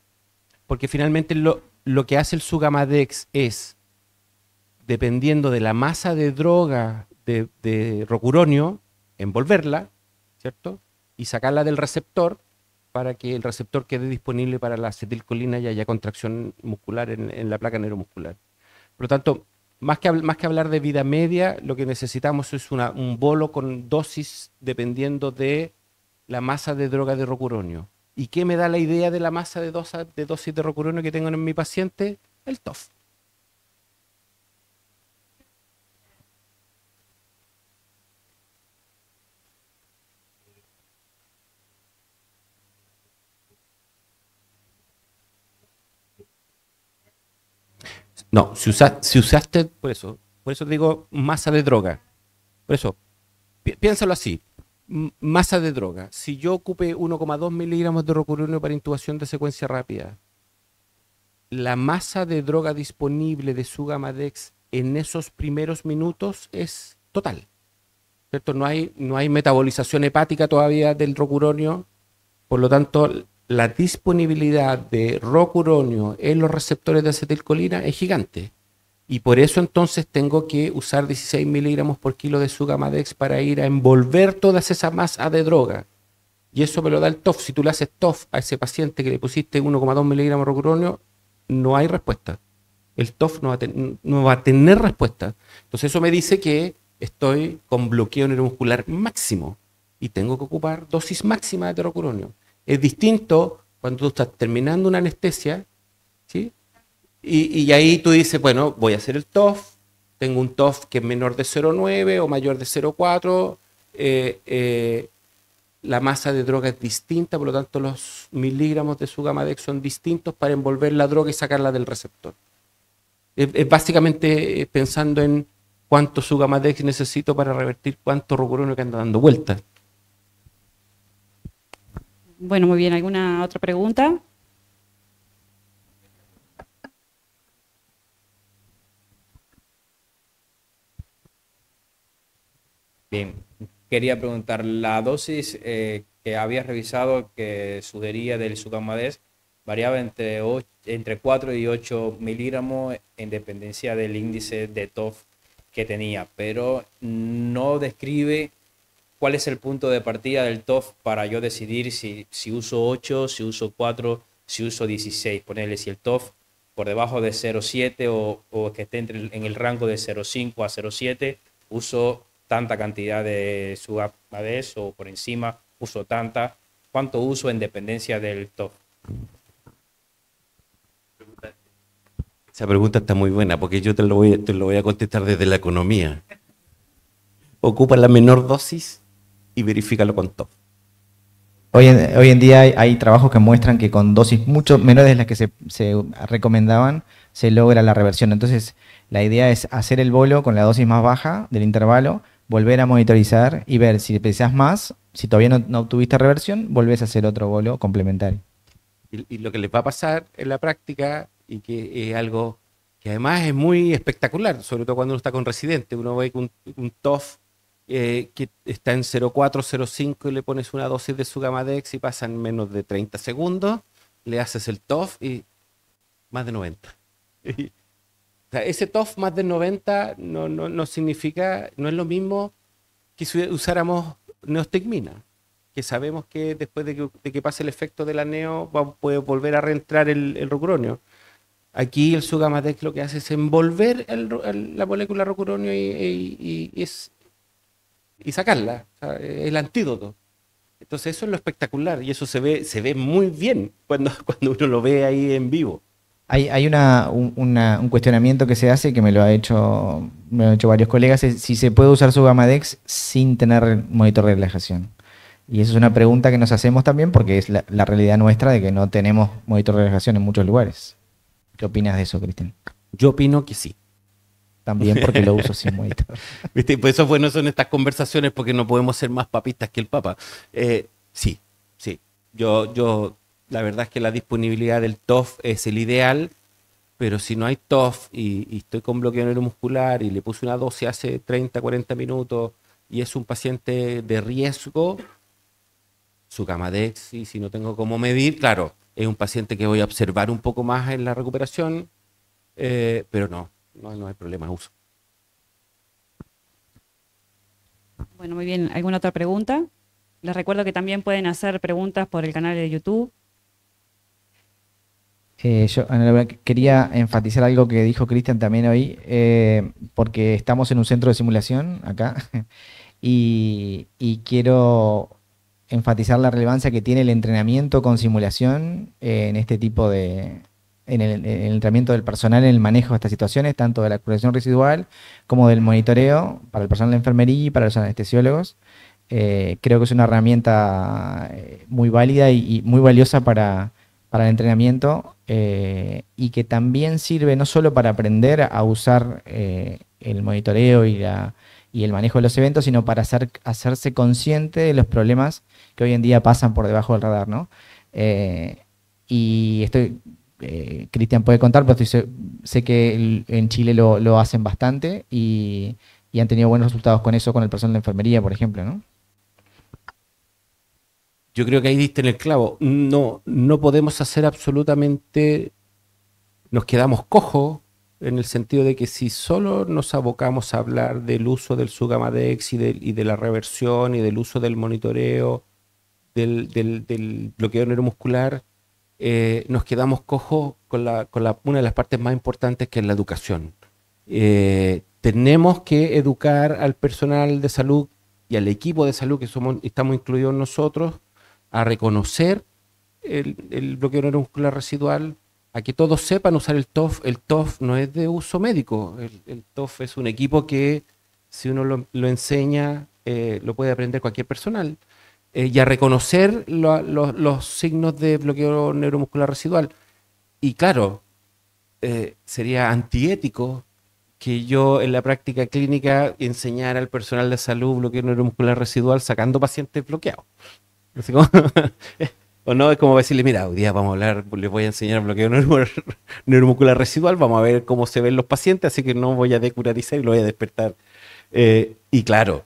Porque finalmente lo que hace el Sugamadex es, dependiendo de la masa de droga de rocuronio, envolverla, ¿cierto? Y sacarla del receptor para que el receptor quede disponible para la acetilcolina y haya contracción muscular en la placa neuromuscular. Por lo tanto, más que hablar de vida media, lo que necesitamos es un bolo con dosis dependiendo de la masa de droga de rocuronio. ¿Y qué me da la idea de la masa de dosis de rocuronio que tengo en mi paciente? El TOF. No, si usaste, por eso digo masa de droga. Por eso, piénsalo así, masa de droga. Si yo ocupé 1,2 miligramos de rocuronio para intubación de secuencia rápida, la masa de droga disponible de su Gamadex en esos primeros minutos es total, ¿cierto? No hay metabolización hepática todavía del rocuronio, por lo tanto, la disponibilidad de rocuronio en los receptores de acetilcolina es gigante. Y por eso entonces tengo que usar 16 miligramos por kilo de su Gamadex para ir a envolver todas esas masas de droga. Y eso me lo da el TOF. Si tú le haces TOF a ese paciente que le pusiste 1,2 miligramos de rocuronio, no hay respuesta. El TOF no va a tener respuesta. Entonces eso me dice que estoy con bloqueo neuromuscular máximo y tengo que ocupar dosis máxima de rocuronio. Es distinto cuando tú estás terminando una anestesia, ¿sí? Y ahí tú dices, bueno, voy a hacer el TOF, tengo un TOF que es menor de 0,9 o mayor de 0,4, la masa de droga es distinta, por lo tanto los miligramos de su Gamadex son distintos para envolver la droga y sacarla del receptor. Es básicamente pensando en cuánto su Gamadex necesito para revertir cuánto rocuronio que anda dando vueltas. Bueno, muy bien. ¿Alguna otra pregunta? Bien, quería preguntar, la dosis que había revisado que sugería del Sugamadex variaba entre 4 y 8 miligramos en dependencia del índice de TOF que tenía, pero no describe cuál es el punto de partida del TOF para yo decidir si uso 8, si uso 4, si uso 16. Ponerle si el TOF por debajo de 0,7 o que esté en el rango de 0,5 a 0,7, uso tanta cantidad de Sugamadex o por encima uso tanta. ¿Cuánto uso en dependencia del TOF? Esa pregunta está muy buena porque yo te lo voy a contestar desde la economía. Ocupa la menor dosis y verifícalo con TOF. Hoy en día hay trabajos que muestran que con dosis mucho menores de las que se recomendaban se logra la reversión. Entonces, la idea es hacer el bolo con la dosis más baja del intervalo, volver a monitorizar y ver si precisas más. Si todavía no obtuviste reversión, volvés a hacer otro bolo complementario. Y lo que les va a pasar en la práctica, y que es algo que además es muy espectacular, sobre todo cuando uno está con residente, uno ve un TOF que está en 0,4, 0,5 y le pones una dosis de Sugamadex y pasan menos de 30 segundos, le haces el TOF y más de 90. O sea, ese TOF más de 90 no significa, no es lo mismo que si usáramos neostigmina, que sabemos que después de que pase el efecto de la neo puede volver a reentrar el rocuronio. Aquí el Sugamadex lo que hace es envolver la molécula rocuronio y sacarla, o sea, el antídoto. Entonces eso es lo espectacular y eso se ve muy bien cuando uno lo ve ahí en vivo. Hay un cuestionamiento que se hace, que me lo han hecho varios colegas, es si se puede usar Sugamadex sin tener monitor de relajación. Y eso es una pregunta que nos hacemos también porque es la realidad nuestra de que no tenemos monitor de relajación en muchos lugares. ¿Qué opinas de eso, Cristian? Yo opino que sí. También porque lo uso sin monitor. ¿Viste? Por eso bueno son estas conversaciones porque no podemos ser más papistas que el Papa. Sí, sí. La verdad es que la disponibilidad del TOF es el ideal, pero si no hay TOF y estoy con bloqueo neuromuscular y le puse una dosis hace 30, 40 minutos y es un paciente de riesgo, Sugamadex, y si no tengo cómo medir, claro, es un paciente que voy a observar un poco más en la recuperación, pero no hay problema, uso. Bueno, muy bien. ¿Alguna otra pregunta? Les recuerdo que también pueden hacer preguntas por el canal de YouTube. Yo Ana Laura, quería enfatizar algo que dijo Cristian también hoy, porque estamos en un centro de simulación acá y quiero enfatizar la relevancia que tiene el entrenamiento con simulación en este tipo en el entrenamiento del personal en el manejo de estas situaciones, tanto de la curación residual como del monitoreo para el personal de enfermería y para los anestesiólogos. Creo que es una herramienta muy válida y muy valiosa para el entrenamiento y que también sirve no solo para aprender a usar el monitoreo y el manejo de los eventos, sino para hacerse consciente de los problemas que hoy en día pasan por debajo del radar, ¿no? Y Cristian puede contar, pero sé que en Chile lo hacen bastante y han tenido buenos resultados con eso, con el personal de enfermería, por ejemplo, ¿no? Yo creo que ahí diste en el clavo. No podemos hacer absolutamente, nos quedamos cojos en el sentido de que si solo nos abocamos a hablar del uso del Sugamadex y de la reversión y del uso del monitoreo, del bloqueo neuromuscular, nos quedamos cojos con una de las partes más importantes, que es la educación. Tenemos que educar al personal de salud y al equipo de salud que estamos incluidos nosotros a reconocer el bloqueo neuromuscular residual, a que todos sepan usar el TOF. El TOF no es de uso médico, el TOF es un equipo que si uno lo enseña, lo puede aprender cualquier personal, y a reconocer los signos de bloqueo neuromuscular residual. Y claro, sería antiético que yo en la práctica clínica enseñara al personal de salud bloqueo neuromuscular residual sacando pacientes bloqueados. Así como, o no, es como decirle, mira, hoy día vamos a hablar, les voy a enseñar bloqueo neuromuscular residual, vamos a ver cómo se ven los pacientes, así que no voy a decurarizar y lo voy a despertar. Y claro,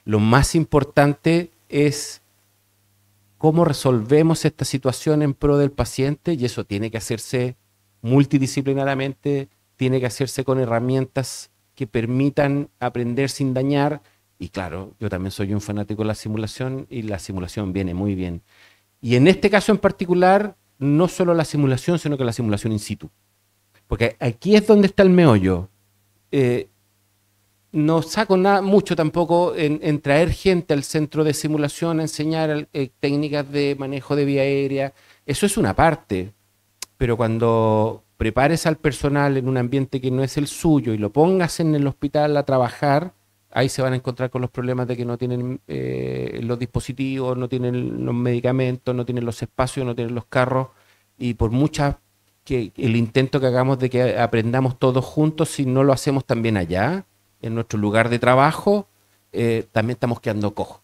lo más importante es cómo resolvemos esta situación en pro del paciente, y eso tiene que hacerse multidisciplinariamente, tiene que hacerse con herramientas que permitan aprender sin dañar. Y claro, yo también soy un fanático de la simulación y la simulación viene muy bien. Y en este caso en particular, no solo la simulación, sino que la simulación in situ. Porque aquí es donde está el meollo. No saco mucho tampoco en traer gente al centro de simulación a enseñar técnicas de manejo de vía aérea. Eso es una parte. Pero cuando prepares al personal en un ambiente que no es el suyo y lo pongas en el hospital a trabajar, ahí se van a encontrar con los problemas de que no tienen los dispositivos, no tienen los medicamentos, no tienen los espacios, no tienen los carros, y por que el intento que hagamos de que aprendamos todos juntos, si no lo hacemos también allá, en nuestro lugar de trabajo, también estamos quedando cojos.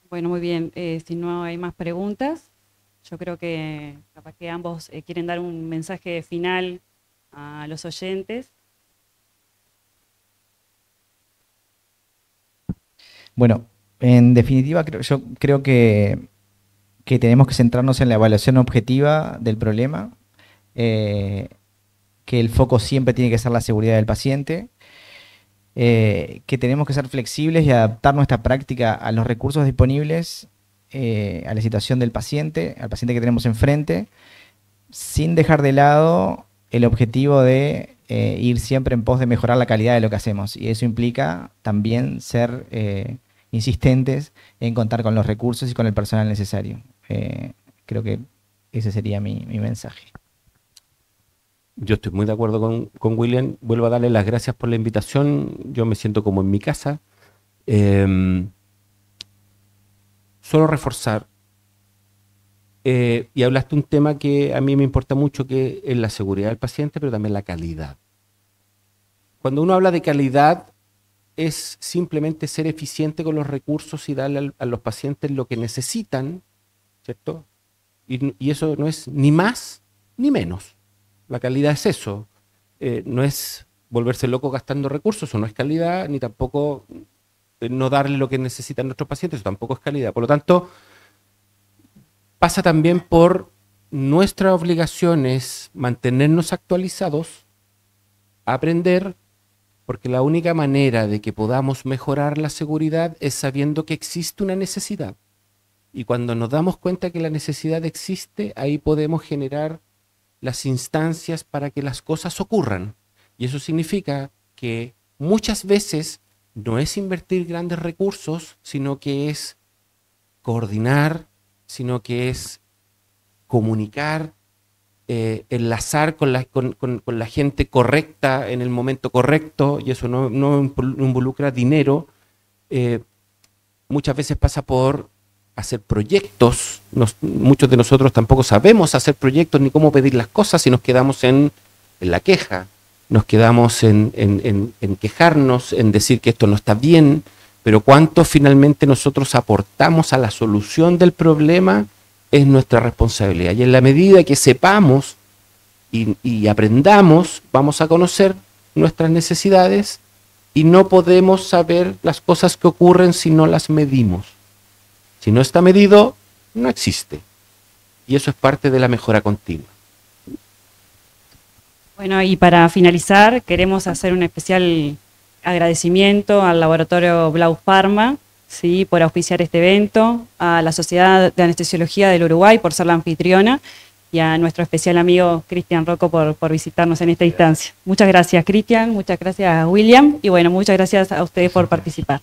Bueno, muy bien. Si no hay más preguntas, yo creo que capaz que ambos quieren dar un mensaje final a los oyentes. Bueno, en definitiva, yo creo que tenemos que centrarnos en la evaluación objetiva del problema, que el foco siempre tiene que ser la seguridad del paciente, que tenemos que ser flexibles y adaptar nuestra práctica a los recursos disponibles, a la situación del paciente, al paciente que tenemos enfrente, sin dejar de lado el objetivo de ir siempre en pos de mejorar la calidad de lo que hacemos. Y eso implica también ser insistentes en contar con los recursos y con el personal necesario. Creo que ese sería mi mensaje. Yo estoy muy de acuerdo con William. Vuelvo a darle las gracias por la invitación. Yo me siento como en mi casa. Solo reforzar. Y hablaste un tema que a mí me importa mucho, que es la seguridad del paciente, pero también la calidad. Cuando uno habla de calidad, es simplemente ser eficiente con los recursos y darle a los pacientes lo que necesitan, ¿cierto? Y eso no es ni más ni menos. La calidad es eso. No es volverse loco gastando recursos, eso no es calidad, ni tampoco no darle lo que necesitan nuestros pacientes, eso tampoco es calidad. Por lo tanto, pasa también por nuestra obligación es mantenernos actualizados, aprender, porque la única manera de que podamos mejorar la seguridad es sabiendo que existe una necesidad. Y cuando nos damos cuenta que la necesidad existe, ahí podemos generar las instancias para que las cosas ocurran. Y eso significa que muchas veces no es invertir grandes recursos, sino que es coordinar, sino que es comunicar, enlazar con la gente correcta en el momento correcto, y eso no involucra dinero. Muchas veces pasa por hacer proyectos. Muchos de nosotros tampoco sabemos hacer proyectos ni cómo pedir las cosas y nos quedamos en la queja, nos quedamos en quejarnos, en decir que esto no está bien, pero cuánto finalmente nosotros aportamos a la solución del problema es nuestra responsabilidad. Y en la medida que sepamos y aprendamos, vamos a conocer nuestras necesidades y no podemos saber las cosas que ocurren si no las medimos. Si no está medido, no existe. Y eso es parte de la mejora continua. Bueno, y para finalizar, queremos hacer un especial agradecimiento al laboratorio Blau Pharma, ¿sí?, por auspiciar este evento, a la Sociedad de Anestesiología del Uruguay por ser la anfitriona y a nuestro especial amigo Cristian Rocco por visitarnos en esta instancia. Muchas gracias, Cristian, muchas gracias, William, y bueno, muchas gracias a ustedes por participar.